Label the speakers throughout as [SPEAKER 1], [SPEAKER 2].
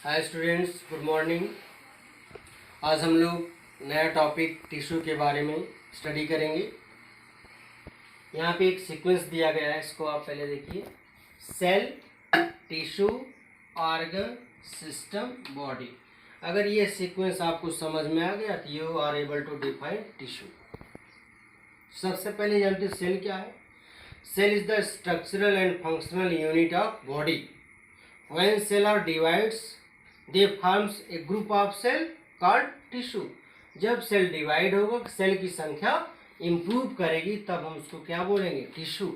[SPEAKER 1] Hi students, good morning. आज हम लोग नया टॉपिक टिश्यू के बारे में स्टडी करेंगे। यहाँ पे एक सीक्वेंस दिया गया है, इसको आप पहले देखिए। Cell, tissue, organ, system, body. अगर ये सीक्वेंस आपको समझ में आ गया तो you are able to define tissue. सबसे पहले जानते हैं सेल क्या है। Cell is the structural and functional unit of body. When cell are divides they forms a group of cell called tissue. जब सेल डिवाइड होगा, सेल की संख्या इम्प्रूव करेगी, तब हम उसको क्या बोलेंगे, टिश्यू।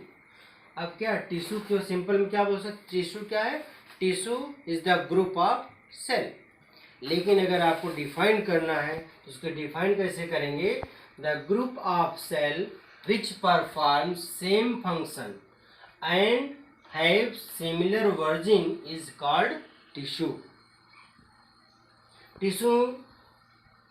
[SPEAKER 1] अब क्या टिश्यू क्यों, सिंपल में क्या बोल सकते, टिश्यू क्या है, tissue is the group of cell. लेकिन अगर आपको डिफाइन करना है तो उसको डिफाइन कैसे करेंगे, the group of cell which perform same function and have similar origin is called tissue. Tissue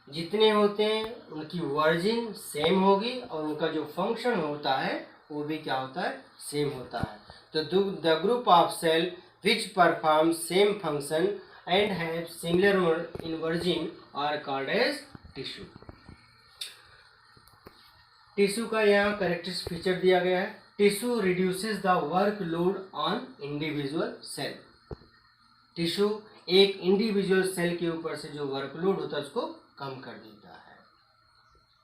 [SPEAKER 1] जितने होते हैं उनकी वर्जिंग सेम होगी और उनका जो फंक्शन होता है वो भी क्या होता है, सेम होता है। तो the group of cell which perform same function and have similar in origin are called as tissue. Tissue का यहाँ करेक्टरिस्टिक फीचर दिया गया है। Tissue reduces the workload on individual cell. Tissue एक इंडिविजुअल सेल के ऊपर से जो वर्कलोड होता है उसको कम कर देता है।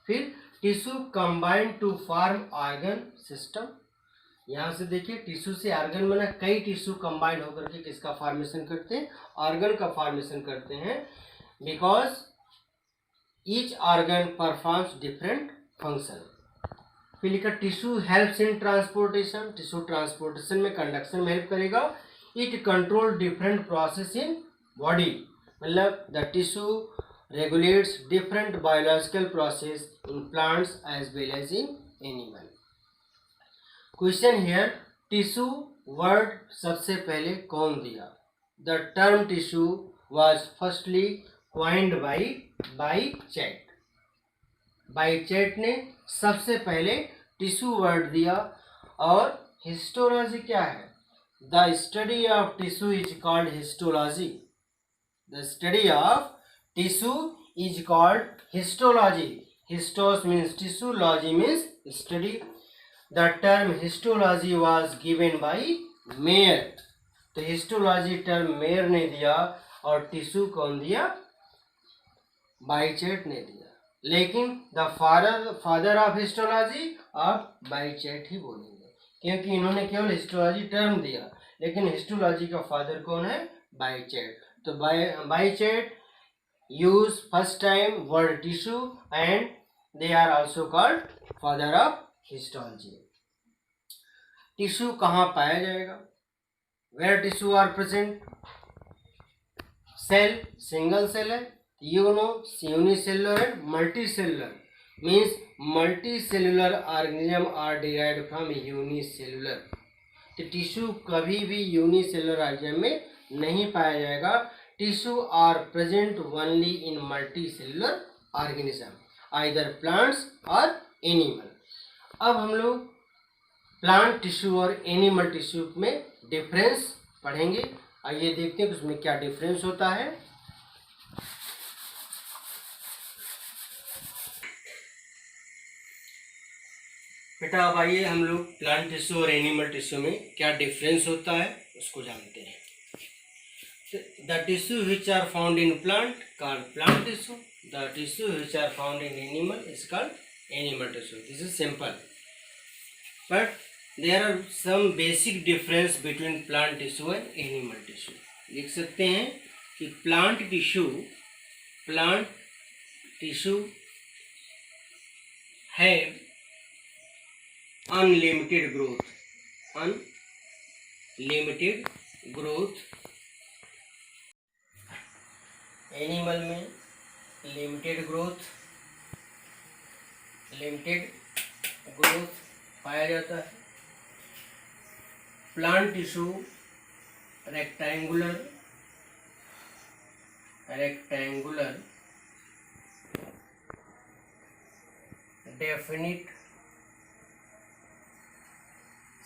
[SPEAKER 1] फिर tissue combine to form organ system. यहाँ से देखिए, टिश्यू से ऑर्गन बना, कई टिश्यू कंबाइन होकर के किसका फॉर्मेशन करते हैं, ऑर्गन का फॉर्मेशन करते हैं। Because each organ performs different function. फिर लिखा tissue helps in transportation. Tissue transportation में, कंडक्शन में हेल्प करेगा। It control different process in body, मतलब the tissue regulates different biological process in plants as well as in animal. Question here, tissue word सबसे पहले कौन दिया? The term tissue was firstly coined by chat. By chat ने सबसे पहले tissue word दिया। और हिस्टोलॉजी क्या है? The study of tissue is called histology. The study of tissue is called histology. Histos means tissue, logy means study. The term histology was given by Mayer. तो histology term mayor ने दिया और tissue कौन दिया, बाइचेट ने दिया। लेकिन the father of histology आप बाइचेट ही बोलेंगे, क्योंकि इन्होंने केवल हिस्टोलॉजी टर्म दिया, लेकिन हिस्टोलॉजी का फादर कौन है, बाइचेट। तो बाइचेट use first time word tissue and they are also called father of histology. Tissue कहाँ पाया जाएगा? Where tissue are present? Cell single cell है, unicellular and multicellular. Means multicellular organism are derived from unicellular. तो tissue कभी भी unicellular organism में नहीं पाया जाएगा। Tissue are present only in multicellular organism, either plants और एनिमल। अब हम लोग प्लांट टिश्यू और एनिमल टिश्यू में डिफरेंस पढ़ेंगे। आइए देखते हैं उसमें क्या डिफरेंस होता है। बेटा अब आइए हम लोग प्लांट टिश्यू और एनिमल टिश्यू में क्या डिफरेंस होता है उसको जानते हैं। The tissue which are found in plant called plant tissue. The tissue which are found in animal is called animal tissue. This is simple. But there are some basic difference between plant tissue and animal tissue. देख सकते हैं कि plant tissue have unlimited growth. Animal में limited growth पाया जाता है। Plant tissue rectangular definite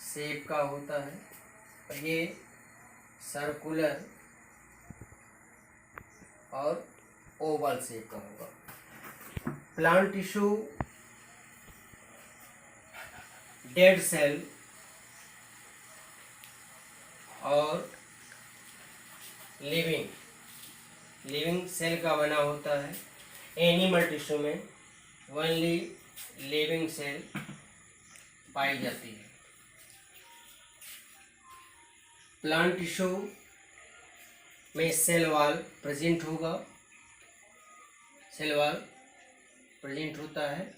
[SPEAKER 1] shape का होता है। ये सर्कुलर और ओवल शेप का होगा। प्लांट टिश्यू डेड सेल और लिविंग सेल का बना होता है। एनिमल टिश्यू में ओनली लिविंग सेल पाई जाती है। प्लांट टिश्यू में सेल वॉल प्रेजेंट होगा, सेल वॉल प्रेजेंट होता है।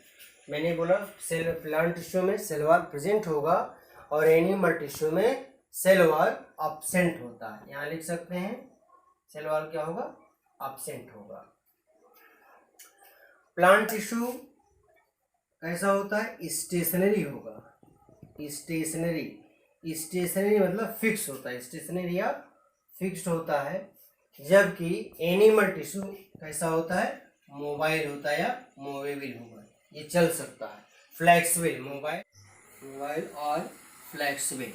[SPEAKER 1] मैंने बोला सेल प्लांट टिश्यू में सेल वॉल प्रेजेंट होगा और एनिमल टिश्यू में सेल वॉल अब्सेंट होता है। यहाँ लिख सकते हैं सेल वॉल क्या होगा, अब्सेंट होगा। प्लांट टिश्यू कैसा होता है, स्टेशनरी होगा। स्टेशनरी मतलब फिक्स होता है, स्टेशनरी या फिक्स्ड होता है। जबकि एनिमल टिश्यू कैसा होता है, मोबाइल होता है या मूवेबल होगा, ये चल सकता है। फ्लेक्सिबल, मोबाइल और फ्लेक्सिबल।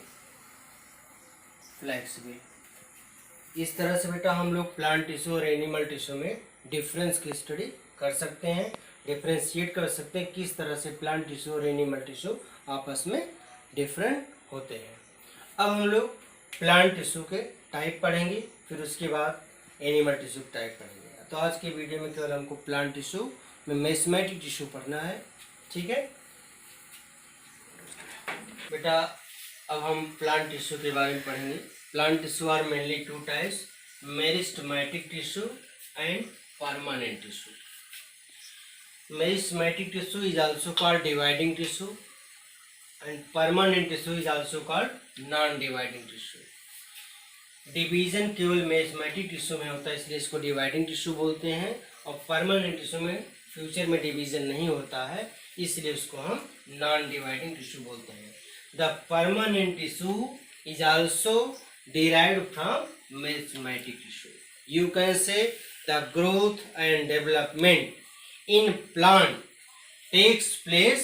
[SPEAKER 1] इस तरह से बेटा हम लोग प्लांट टिश्यू और एनिमल टिश्यू में डिफरेंस की स्टडी कर सकते हैं, डिफ्रेंशिएट कर सकते हैं किस तरह से प्लांट टिश्यू और एनिमल टिश्यू आपस में डिफरेंट होते हैं। अब हम लोग प्लांट टिश्यू के टाइप पढ़ेंगे, फिर उसके बाद एनिमल टिश्यू टाइप पढ़ेंगे। तो आज के वीडियो में केवल हमको प्लांट टिश्यू में मेसेमेटिक टिश्यू पढ़ना है, ठीक है बेटा। अब हम प्लांट टिश्यू के बारे में पढ़ेंगे। Plant tissue are mainly two types, meristematic tissue and permanent tissue. Merismatic tissue is also called dividing tissue and permanent tissue is also called non-dividing tissue. Division केवल मेरिस्मेटिक टिश्यू में होता है, इसलिए इसको डिवाइडिंग टिश्यू बोलते हैं। और permanent tissue में फ्यूचर में डिवीजन नहीं होता है, इसलिए उसको हम नॉन डिवाइडिंग टिश्यू बोलते हैं। The permanent tissue is also derived from merismatic tissue. You can say the growth and development in plant takes place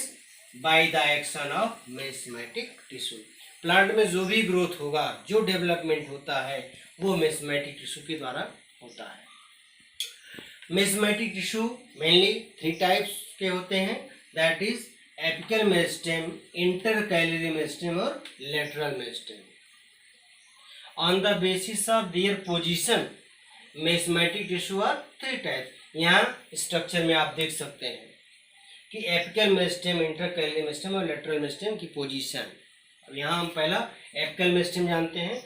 [SPEAKER 1] by the action of merismatic tissue. Plant में जो भी ग्रोथ होगा, जो development होता है, वो मेरिस्मेटिक टिश्यू के द्वारा होता है। मेरिस्मेटिक टिश्यू मेनली 3 टाइप्स के होते हैं, that is apical meristem, intercalary meristem और lateral meristem. On the basis of their position meristematic tissue are 3 types. यहाँ स्ट्रक्चर में आप देख सकते हैं कि एपिकल मेरिस्टेम, इंटरकैलरी मेरिस्टेम और लेटरल मेरिस्टेम की पोजीशन। अब यहाँ हम पहला एपिकल मेरिस्टेम जानते हैं।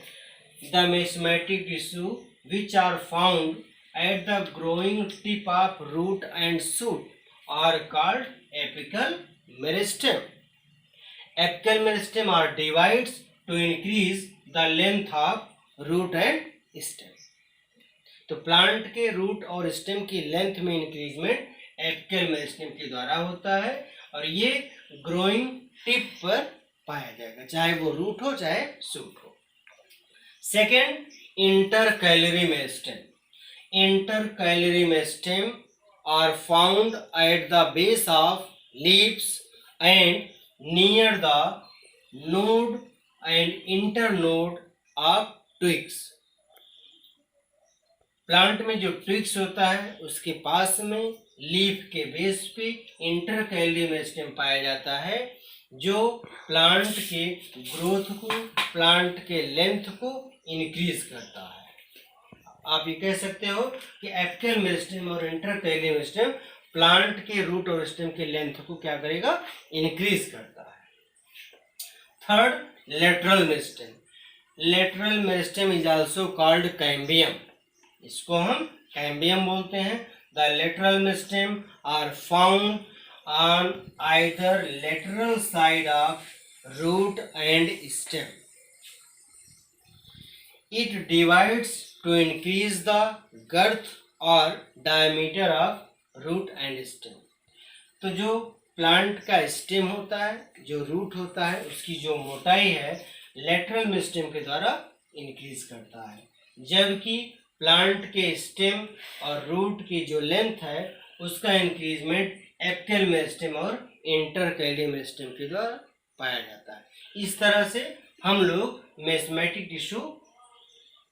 [SPEAKER 1] The meristematic tissue which are found at the growing tip of root and shoot are called apical meristem. Apical meristem are divides to increase the length of root and stem. तो plant के root और stem की length में increment apical meristem के द्वारा होता है और ये ग्रोइंग टिप पर पाया जाएगा, चाहे वो रूट हो चाहे शूट हो. Second, intercalary meristem. Intercalary meristem are found at the base of leaves and near the node and internode of twigs. Plant में जो ट्विग्स होता है उसके पास में लीफ के बेस पे इंटरकैलरी मेरिस्टेम पाया जाता है, जो प्लांट के ग्रोथ को, प्लांट के लेंथ को इंक्रीज करता है. आप ये कह सकते हो कि एपिकल मेरिस्टेम और इंटरकैलरी मेरिस्टेम प्लांट के रूट और स्टेम के लेंथ को क्या करेगा, इंक्रीज करता है. Third, lateral meristem. Lateral meristem is also called cambium. इसको हम कैम्बियम बोलते हैं. The lateral meristem are found on either lateral side of root and stem. It divides to increase the girth or diameter of root and stem. तो जो plant का stem होता है, जो रूट होता है, उसकी जो मोटाई है लेटरल मेरिस्टेम के द्वारा इंक्रीज करता है, जबकि प्लांट के स्टेम और रूट की जो लेंथ है उसका इंक्रीजमेंट एपिकल मेरिस्टेम और इंटरकैलरी मेरिस्टेम के द्वारा पाया जाता है. इस तरह से हम लोग मेरिस्मेटिक टिश्यू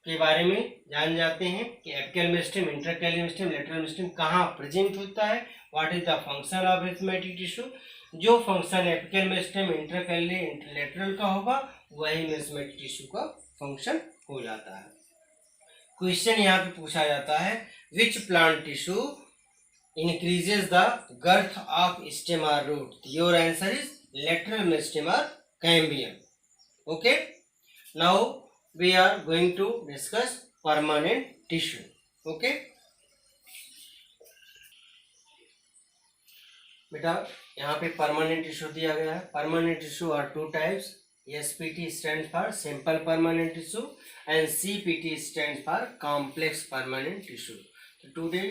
[SPEAKER 1] के बारे में जान जाते हैं कि apical meristem, intercalary meristem, lateral meristem कहाँ प्रेजेंट होता है, what is the function of meristematic tissue. जो function apical meristem, intercalary, interlateral का होगा वही मेरिस्टेमेटिक टिश्यू का फंक्शन हो जाता है। क्वेश्चन यहाँ पे पूछा जाता है which plant tissue increases the girth of stem or root. Your answer is lateral meristem or cambium. Okay. Now we are going to discuss permanent tissue. Okay. बेटा यहाँ पे परमानेंट टिश्यू दिया गया है। Permanent tissue are two types. SPT stands for simple permanent tissue and CPT stands for complex permanent tissue. So today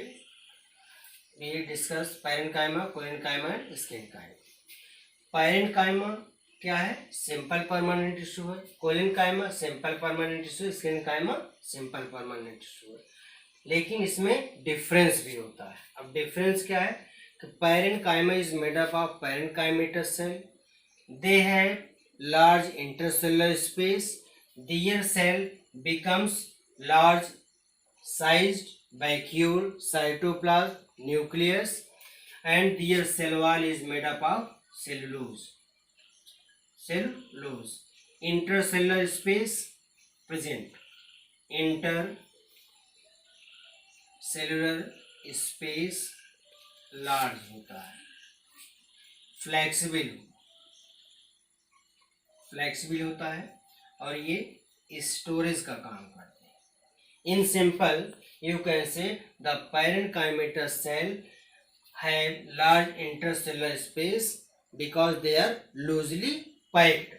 [SPEAKER 1] we discuss parenchyma, collenchyma and sclerenchyma. parenchyma क्या है? Simple permanent tissue है। Collenchyma simple permanent tissue, sclerenchyma simple permanent tissue है। लेकिन इसमें difference भी होता है। अब डिफरेंस क्या है कि parenchyma is made up of parenchymatous cell. They have large intercellular space. Their cell becomes large sized vacuole cytoplasm nucleus and their cell wall is made up of cellulose. Intercellular space present. Intercellular space large होता है। Flexible होता है और ये storage का काम करते हैं। In simple, you can say the parenchymatous cell have large intercellular space because they are loosely packed.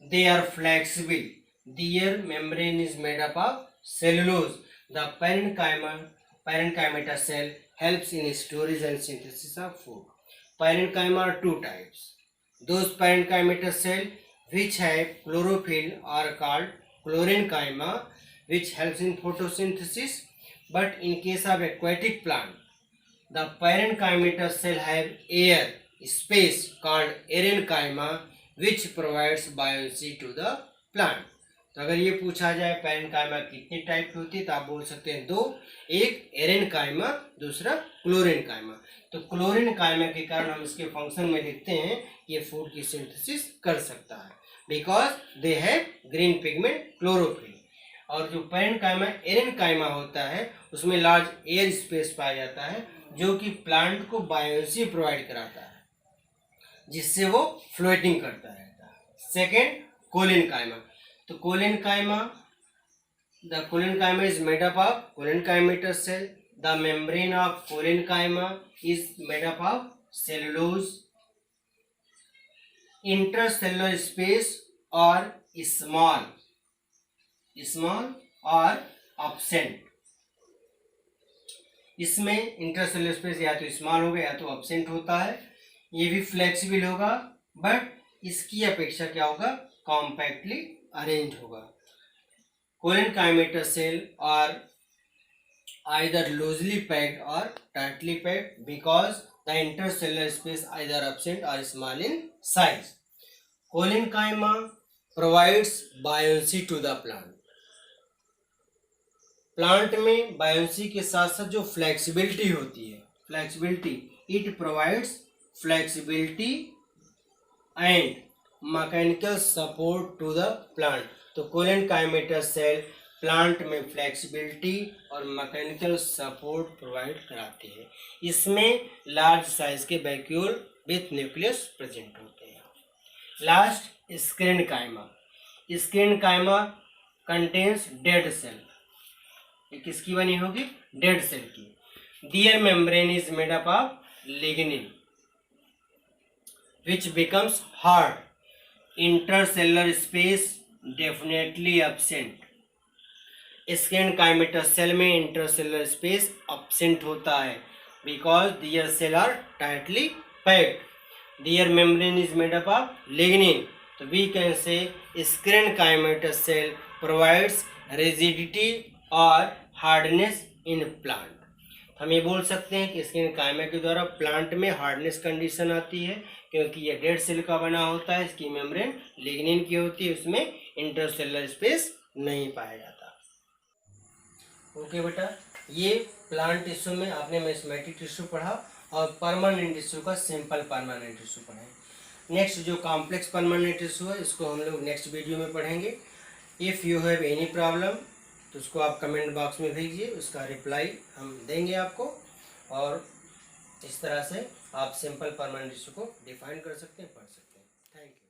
[SPEAKER 1] They are flexible. Their membrane is made up of cellulose. The parenchymatous cell helps in storage and synthesis of food. Parenchyma are two types. Those parenchymatous cells which have chlorophyll are called chlorenchyma, which helps in photosynthesis. But in case of aquatic plant, the parenchymatous cell have air space called erenchyma, which provides buoyancy to the plant. तो अगर ये पूछा जाए parenchyma कितने type की होती है तो आप बोल सकते हैं दो, एक एरेनकाइमा, दूसरा क्लोरेनकाइमा। तो क्लोरेनकाइमा के कारण हम इसके फंक्शन में लिखते हैं कि ये फूड की सिंथेसिस कर सकता है because they have green pigment chlorophyll. और जो पैरेनकाइमा एरेनकाइमा होता है उसमें लार्ज एयर स्पेस पाया जाता है जो कि प्लांट को बायोन्सी प्रोवाइड कराता है जिससे वो फ्लोटिंग करता रहता है। Second collenchyma. तो collenchyma, the colenchyma is made up of colenchymatous cell. The membrane of colenchyma is made up of cellulose. Intercellular space or small or absent. इसमें इंटरसेलुलर स्पेस या तो स्मॉल होगा या तो एब्सेंट होता है। ये भी फ्लेक्सिबल होगा बट इसकी अपेक्षा क्या होगा, कॉम्पैक्टली अरेंज होगा। Collenchymatous cell are either loosely packed or tightly packed because the intercellular space either absent or small in size. Colenchyma provides buoyancy to the plant. Plant में बायोन्सी के साथ साथ जो फ्लेक्सिबिलिटी होती है, it provides flexibility and mechanical support to the plant. तो collenchymatous cell plant में flexibility और मैकेनिकल सपोर्ट प्रोवाइड कराती है। इसमें लार्ज साइज के वैक्यूल विथ न्यूक्लियस प्रेजेंट होते हैं। Last sclerenchyma contains dead cell. ये किसकी बनी होगी, डेड सेल की। Their membrane is made up of lignin which becomes hard. Intercellular space definitely absent. Sclerenchymatous cell में इंटरसेलुलर स्पेस एब्सेंट होता है because their cell are tightly packed. Their membrane is made up of lignin. तो we can say sclerenchymatous cell provides rigidity और hardness in plant. हम ये बोल सकते हैं कि स्क्लेरेंकाइमा के द्वारा प्लांट में हार्डनेस कंडीशन आती है क्योंकि ये डेड सेल का बना होता है, इसकी मेम्ब्रेन लिग्निन की होती है, उसमें इंटरसेलुलर स्पेस नहीं पाया जाता। ओके बेटा, ये प्लांट टिश्यू में आपने मेस्मेटिक टिश्यू पढ़ा और परमानेंट टिश्यू का सिंपल परमानेंट टिश्यू पढ़ा है। नेक्स्ट जो कॉम्प्लेक्स परमानेंट टिश्यू है इसको हम लोग नेक्स्ट वीडियो में पढ़ेंगे। If you have any problem तो उसको आप कमेंट बॉक्स में भेजिए, उसका रिप्लाई हम देंगे आपको, और इस तरह से आप सिंपल परमानेंट टिश्यू को डिफाइन कर सकते हैं, पढ़ सकते हैं। Thank you.